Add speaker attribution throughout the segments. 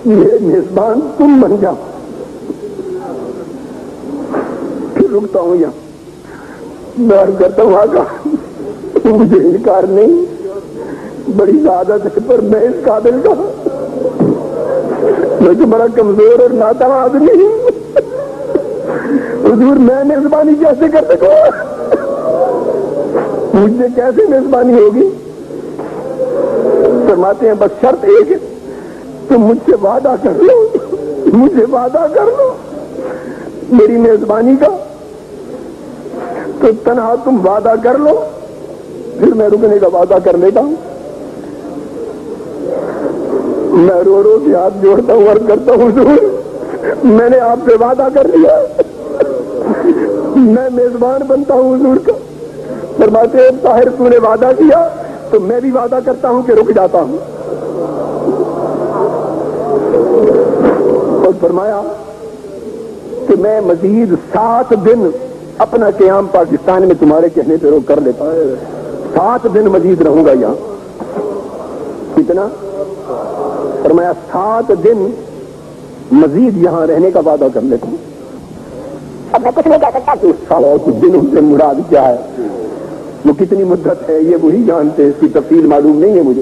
Speaker 1: یہ میزبان تم بن جاؤ. پھر رکتا ہوں یہاں, میں عرض کرتا ہوں آقا مجھے انکار نہیں, بڑی عادت ہے, پر میں اس قابل کا, میں تو بڑا کمزور اور ناتواں آدمی ہوں. حضور میں میزبانی کیسے کر سکوں, مجھ سے کیسے میزبانی ہوگی؟ فرماتے ہیں بس شرط ایک ہے, تم مجھ سے وعدہ کر لو, مجھے وعدہ کر لو میری میزبانی کا, تو تنہا تم وعدہ کر لو, پھر میں رکنے کا وعدہ کر لیتا ہوں. میں رو رو کے ہاتھ جوڑتا ہوں اور کرتا ہوں حضور میں نے آپ سے وعدہ کر لیا, میں میزبان بنتا ہوں حضور کا. فرماتے ہیں طاہر تو نے وعدہ کیا تو میں بھی وعدہ کرتا ہوں کہ رک جاتا ہوں. اور فرمایا کہ میں مزید 7 دن اپنا قیام پاکستان میں تمہارے کہنے پہ روک کر لیتا ہوں. 7 دن مزید رہوں گا یہاں. کتنا؟ فرمایا 7 دن مزید یہاں رہنے کا وعدہ کر لیتا ہوں. اب میں کچھ نہیں کہہ سکتا کہ 7 دنوں سے مراد کیا ہے, وہ کتنی مدت ہے یہ وہی جانتے, اس کی تفصیل معلوم نہیں ہے مجھے.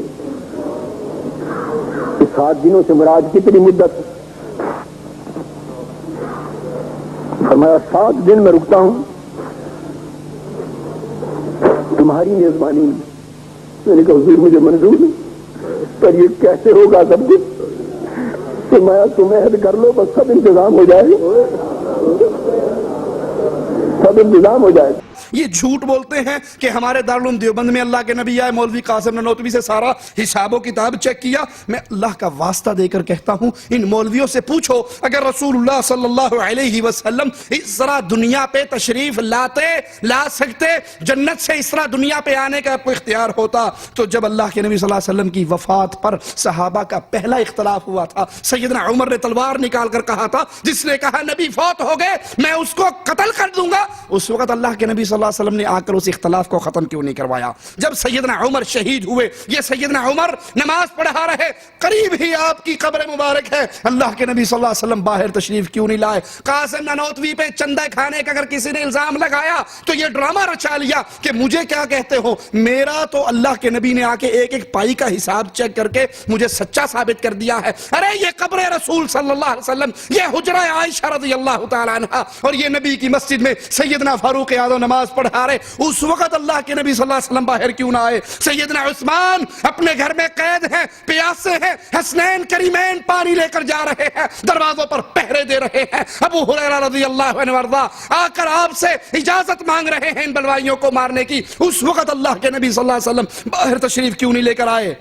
Speaker 1: 7 دنوں سے مراد کتنی مدت ہے؟ فرمایا 7 دن میں رکتا ہوں تمہاری میزبانی میں. میں نے کہا حضور مجھے منظور نہیں, پر یہ کیسے ہوگا سب کچھ؟ فرمایا تم عہد کر لو, بس سب انتظام ہو جائے گا, سب انتظام ہو جائے گا.
Speaker 2: یہ جھوٹ بولتے ہیں کہ ہمارے دارالعلوم دیوبند میں اللہ کے نبی آئے, مولوی قاسم نانوتوی سے سارا حساب و کتاب چیک کیا. میں اللہ کا واسطہ دے کر کہتا ہوں ان مولویوں سے پوچھو, اگر رسول اللہ صلی اللہ علیہ وسلم اس طرح دنیا پہ تشریف لا سکتے, جنت سے اس طرح دنیا پہ آنے کا آپ کو اختیار ہوتا, تو جب اللہ کے نبی صلی اللہ علیہ وسلم کی وفات پر صحابہ کا پہلا اختلاف ہوا تھا, سیدنا عمر نے تلوار نکال کر کہا تھا, جس نے کہا نبی فوت ہو گئے میں اس کو قتل کر دوں گا. اس وقت اللہ کے نبی صلی اللہ علیہ وسلم نے آ کر اس اختلاف کو ختم کیوں نہیں کروایا؟ جب سیدنا عمر شہید ہوئے, یہ سیدنا عمر نماز پڑھا رہے, قریب ہی آپ کی قبر مبارک ہے, اللہ کے نبی صلی اللہ علیہ وسلم باہر تشریف کیوں نہیں لائے؟ قاسم نانوتوی پہ چندہ کھانے کا اگر کسی نے الزام لگایا تو یہ ڈرامہ رچا لیا کہ مجھے کیا کہتے ہو, میرا تو اللہ کے نبی نے آ کے ایک ایک پائی کا حساب چیک کر کے مجھے سچا ثابت کر دیا ہے. ارے یہ قبر رسول صلی اللہ علیہ وسلم, یہ حجرہ عائشہ رضی اللہ تعالیٰ عنہ, اور یہ نبی کی مسجد میں سیدنا فاروق اعظم نماز پڑھا رہے, اس وقت اللہ کے نبی صلی اللہ علیہ وسلم باہر کیوں نہ آئے؟ سیدنا عثمان اپنے گھر میں قید ہیں, پیاسے ہیں, حسنین کریمین پانی لے کر جا رہے ہیں, دروازوں پر پہرے دے رہے ہیں, ابو ہریرہ رضی اللہ عنہ وارضا آ کر آپ سے اجازت مانگ رہے ہیں ان بلوائیوں کو مارنے کی, اس وقت اللہ کے نبی صلی اللہ علیہ وسلم باہر تشریف کیوں نہیں لے کر آئے؟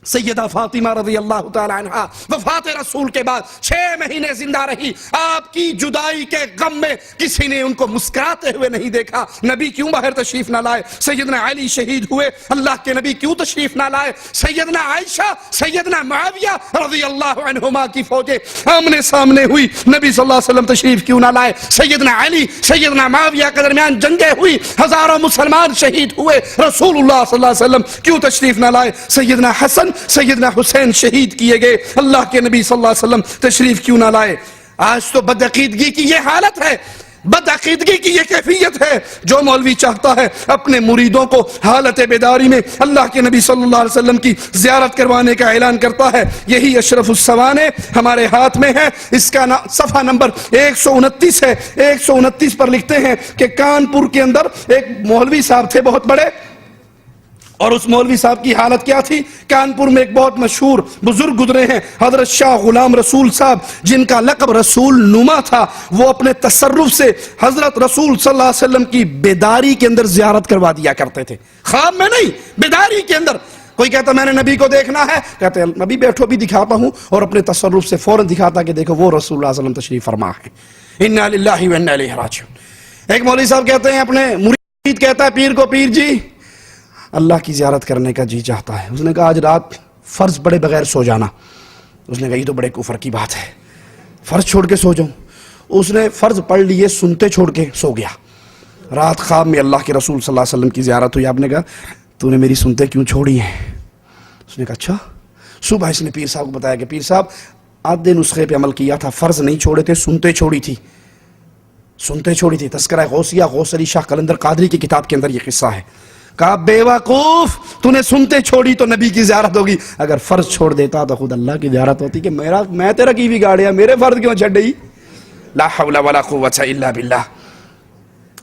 Speaker 2: سیدہ فاطمہ رضی اللہ تعالی عنہ وفات رسول کے بعد 6 مہینے زندہ رہی, آپ کی جدائی کے غم میں کسی نے ان کو مسکراتے ہوئے نہیں دیکھا. نبی کیوں باہر تشریف نہ لائے؟ سیدنا علی شہید ہوئے, اللہ کے نبی کیوں تشریف نہ لائے؟ سیدنا عائشہ, سیدنا معاویہ رضی اللہ عنہما کی فوجیں آمنے سامنے ہوئی, نبی صلی اللہ علیہ وسلم تشریف کیوں نہ لائے؟ سیدنا علی, سیدنا معاویہ کے درمیان جنگیں ہوئی, ہزاروں مسلمان شہید ہوئے, رسول اللہ صلی اللہ علیہ وسلم کیوں تشریف نہ لائے؟ سیدنا حسن, سیدنا حسین شہید کیے گئے, اللہ کے نبی صلی اللہ علیہ وسلم تشریف کیوں نہ لائے؟ آج تو بدعقیدگی کی یہ حالت ہے, بدعقیدگی کی یہ کیفیت ہے. جو مولوی چاہتا ہے اپنے مریدوں کو حالت بیداری میں اللہ کے نبی صلی اللہ علیہ وسلم کی زیارت کروانے کا اعلان کرتا ہے. یہی اشرف السوانے ہمارے ہاتھ میں ہے, اس کا صفحہ نمبر 129 ہے. 129 پر لکھتے ہیں کہ کانپور کے اندر ایک مولوی صاحب تھے بہت بڑے, اور اس مولوی صاحب کی حالت کیا تھی؟ کانپور میں ایک بہت مشہور بزرگ گزرے ہیں, حضرت شاہ غلام رسول صاحب, جن کا لقب رسول نما تھا. وہ اپنے تصرف سے حضرت رسول صلی اللہ علیہ وسلم کی بیداری کے اندر زیارت کروا دیا کرتے تھے, خواب میں نہیں, بیداری کے اندر. کوئی کہتا میں نے نبی کو دیکھنا ہے, کہتے ہیں نبی بیٹھو بھی دکھاتا ہوں, اور اپنے تصرف سے فوراً دکھاتا کہ دیکھو وہ رسول اللہ صلی اللہ علیہ وسلم تشریف فرما ہے. انا للہ و انا الیہ راجعون. ایک مولوی صاحب کہتے ہیں اپنے مرید کہتا ہے پیر کو, پیر جی اللہ کی زیارت کرنے کا جی چاہتا ہے. اس نے کہا آج رات فرض پڑے بغیر سو جانا. اس نے کہا یہ تو بڑے کفر کی بات ہے, فرض چھوڑ کے سو جاؤں. اس نے فرض پڑھ لیے, سنتے چھوڑ کے سو گیا. رات خواب میں اللہ کے رسول صلی اللہ علیہ وسلم کی زیارت ہوئی. آپ نے کہا تو نے میری سنتے کیوں چھوڑی ہیں؟ اس نے کہا اچھا. صبح اس نے پیر صاحب کو بتایا کہ پیر صاحب آدھے نسخے پہ عمل کیا تھا، فرض نہیں چھوڑے تھے، سنتے چھوڑی تھی. تذکرہ غوثیہ غوث علی شاہ قلندر قادری کی کتاب کے اندر یہ قصہ ہے. کہا بے وقوف، تو نے سنتے چھوڑی تو نبی کی زیارت ہوگی، اگر فرض چھوڑ دیتا تو خود اللہ کی زیارت ہوتی کہ میں تیرا کی بھی گاڑیا، میرے فرض کیوں چھڑ گئی. لا حول ولا قوت الا باللہ.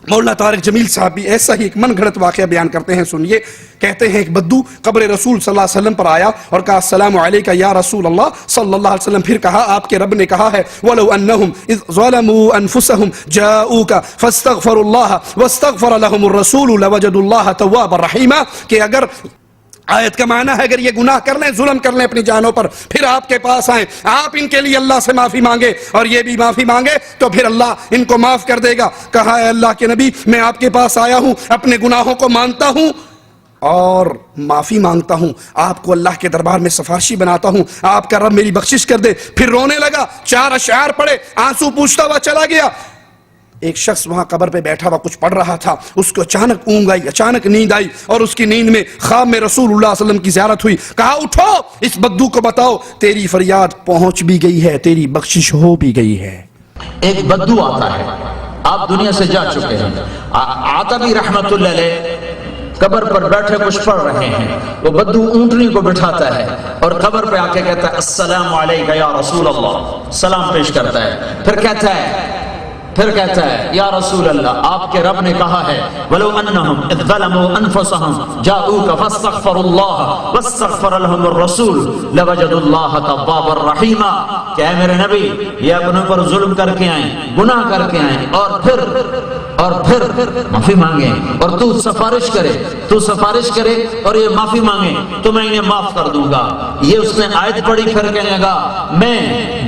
Speaker 2: مولانا طارق جمیل صاحب بھی ایسا ہی ایک من گھڑت واقعہ بیان کرتے ہیں، سنیے. کہتے ہیں ایک بدو قبر رسول صلی اللہ علیہ وسلم پر آیا اور کہا السلام علیکہ یا رسول اللہ صلی اللہ علیہ وسلم. پھر کہا آپ کے رب نے کہا ہے وَلَوْ أَنَّهُمْ إِذْ ظَلَمُوا أَنفُسَهُمْ جَاءُوكَ فَاسْتَغْفَرُوا اللَّهَ وَاسْتَغْفَرَ لَهُمُ الرَّسُولُ لَوَجَدُوا اللَّهَ تَوَّابًا رَحِيمًا. کہ اگر آیت کا معنی ہے اگر یہ گناہ کر لیں، ظلم کر لیں اپنی جانوں پر، پھر آپ کے پاس آئیں، آپ ان کے لیے اللہ سے معافی مانگے اور یہ بھی معافی مانگے تو پھر اللہ ان کو معاف کر دے گا. کہا اے اللہ کے نبی میں آپ کے پاس آیا ہوں، اپنے گناہوں کو مانتا ہوں اور معافی مانگتا ہوں، آپ کو اللہ کے دربار میں سفارشی بناتا ہوں، آپ کا رب میری بخشش کر دے. پھر رونے لگا، 4 اشعار پڑھے، آنسو پوچھتا ہوا چلا گیا. ایک شخص وہاں قبر پہ بیٹھا ہوا کچھ پڑھ رہا تھا، اس کو اچانک اونگ آئی، اچانک نیند آئی اور اس کی نیند میں خواب میں رسول اللہ صلی اللہ علیہ وسلم کی زیارت ہوئی. کہا اٹھو، اس بدو کو بتاؤ تیری فریاد پہنچ بھی گئی ہے، تیری بخشش ہو بھی گئی ہے.
Speaker 3: ایک بدو آتا ہے، آپ دنیا سے جا چکے ہیں. عاتبی رحمت اللہ علیہ قبر پر بیٹھے کچھ پڑھ رہے ہیں. وہ بدو اونٹنی کو بٹھاتا ہے اور قبر پہ آ کے کہتا ہے السلام علیکہ یا رسول اللہ، سلام پیش کرتا ہے. پھر کہتا ہے یا رسول اللہ آپ کے رب نے کہا ہے وَلَوْ أَنَّهُمْ إِذْ ظَلَمُوا أَنفُسَهُمْ جَاءُوكَ فَاسْتَغْفَرُوا اللَّهَ وَاسْتَغْفَرَ لَهُمُ الرَّسُولُ لَوَجَدُوا اللَّهَ تَوَّابًا رَحِيمًا. کہ اے میرے نبی یہ اپنے پر ظلم کر کے آئیں، گناہ کر کے آئیں اور پھر معافی مانگیں اور تو سفارش کرے اور یہ معافی مانگیں تو میں انہیں معاف کر دوں گا. یہ اس نے آیت پڑھی، پھر کہنے لگا میں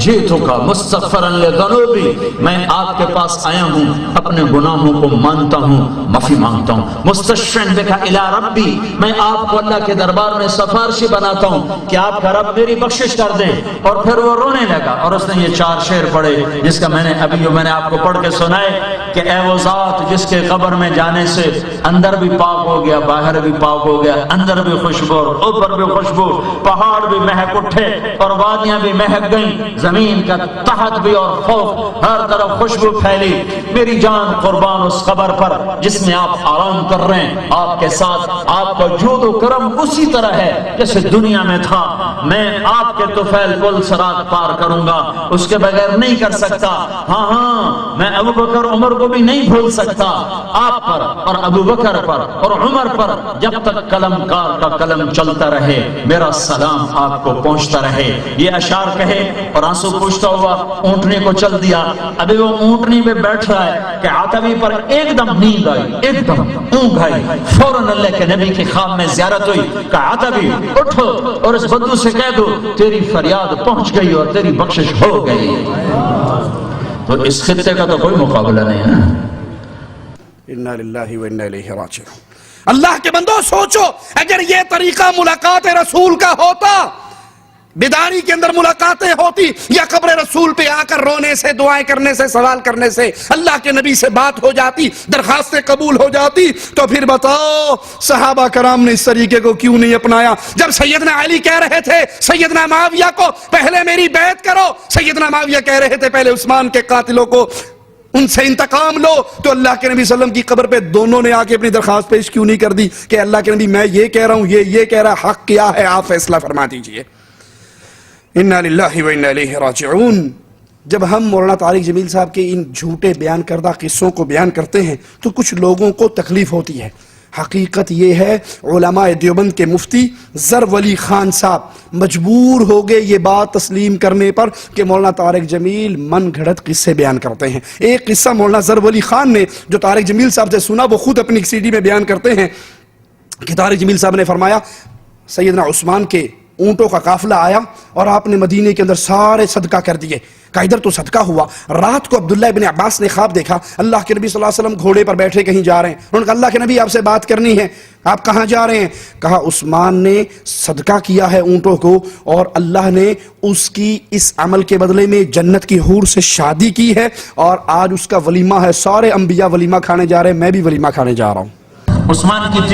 Speaker 3: جئتک مستغفرا لذنوبی، میں آپ کے پاس آیا ہوں، اپنے گناہوں کو مانتا ہوں، معافی مانگتا ہوں. مستشفعا بک الی ربی، میں آپ کو اللہ کے دربار میں سفارشی بناتا ہوں کہ آپ کا رب میری بخشش کر دے. اور پھر وہ رونے لگا اور اس نے یہ 4 شعر پڑھے جس کا میں نے آپ کو پڑھ کے سنائے کہ اے وہ ذات جس کے قبر میں جانے سے اندر بھی پاک ہو گیا، باہر بھی پاک ہو گیا، اندر بھی خوشبو اور اوپر بھی خوشبو، پہاڑ بھی مہک اٹھے اور وادیاں بھی مہک گئیں، زمین کا تحت بھی اور خوف، ہر طرف خوشبو پھیلی. میری جان قربان اس قبر پر جس میں آپ آرام کر رہے ہیں، آپ کے ساتھ آپ کا جود و کرم اسی طرح ہے جیسے دنیا میں تھا. میں آپ کے طفیل پل صراط پار کروں گا، اس کے بغیر نہیں کر سکتا. ہاں میں ابو بکر عمر کو بھی نہیں بھول سکتا. آپ پر اور ابو بکر پر اور عمر پر جب تک قلم کار کا قلم چلتا رہے میرا سلام آپ کو پہنچتا رہے. یہ اشعار کہے اور آنسو پوچھتا ہوا اونٹنی کو چل دیا. ابھی وہ اونٹنی پہ بیٹھ رہا ہے کہ عاتبی پر ایک دم نیند آئی، ایک دم اونگ آئی. فوراً اللہ کے نبی کی خواب میں زیارت ہوئی کہ عاتبی اٹھو اور اس بدو سے کہہ دو تیری فریاد پہنچ گئی اور تیری بخشش ہو گئی. تو اس خطے کا تو کوئی مقابلہ نہیں ہے.
Speaker 2: انا للہ و انا الیہ راجعون. اللہ کے بندو سوچو اگر یہ طریقہ ملاقات رسول کا ہوتا، بیداری کے اندر ملاقاتیں ہوتی، یا قبر رسول پہ آ کر رونے سے، دعائیں کرنے سے، سوال کرنے سے اللہ کے نبی سے بات ہو جاتی، درخواستیں قبول ہو جاتی، تو پھر بتاؤ صحابہ کرام نے اس طریقے کو کیوں نہیں اپنایا؟ جب سیدنا علی کہہ رہے تھے سیدنا معاویہ کو پہلے میری بیعت کرو، سیدنا معاویہ کہہ رہے تھے پہلے عثمان کے قاتلوں کو ان سے انتقام لو، تو اللہ کے نبی صلی اللہ علیہ وسلم کی قبر پہ دونوں نے آ کے اپنی درخواست پیش کیوں نہیں کر دی کہ اللہ کے نبی میں یہ کہہ رہا ہوں، یہ کہہ رہا، حق کیا ہے آپ فیصلہ فرما دیجئے. انا للہ و انا الیہ راجعون. جب ہم مولانا طارق جمیل صاحب کے ان جھوٹے بیان کردہ قصوں کو بیان کرتے ہیں تو کچھ لوگوں کو تکلیف ہوتی ہے. حقیقت یہ ہے علماء دیوبند کے مفتی زر ولی خان صاحب مجبور ہو گئے یہ بات تسلیم کرنے پر کہ مولانا طارق جمیل من گھڑت قصے بیان کرتے ہیں. ایک قصہ مولانا زر ولی خان نے جو طارق جمیل صاحب سے سنا وہ خود اپنی CD میں بیان کرتے ہیں کہ طارق جمیل صاحب نے فرمایا سیدنا عثمان کے اونٹوں کا قافلہ آیا اور آپ نے مدینے کے اندر سارے صدقہ کر دیے. کہا ادھر تو صدقہ ہوا. رات کو عبداللہ ابن عباس نے خواب دیکھا اللہ کے نبی صلی اللہ علیہ وسلم گھوڑے پر بیٹھے کہیں جا رہے ہیں. انہوں نے کہا اللہ کے نبی آپ سے بات کرنی ہے. آپ کہاں جا رہے ہیں؟ کہا عثمان نے صدقہ کیا ہے اونٹوں کو اور اللہ نے اس کی اس عمل کے بدلے میں جنت کی حور سے شادی کی ہے اور آج اس کا ولیمہ ہے. سارے انبیاء ولیمہ کھانے جا رہے ہیں، میں بھی ولیمہ کھانے جا رہا ہوں.
Speaker 3: عثمان کی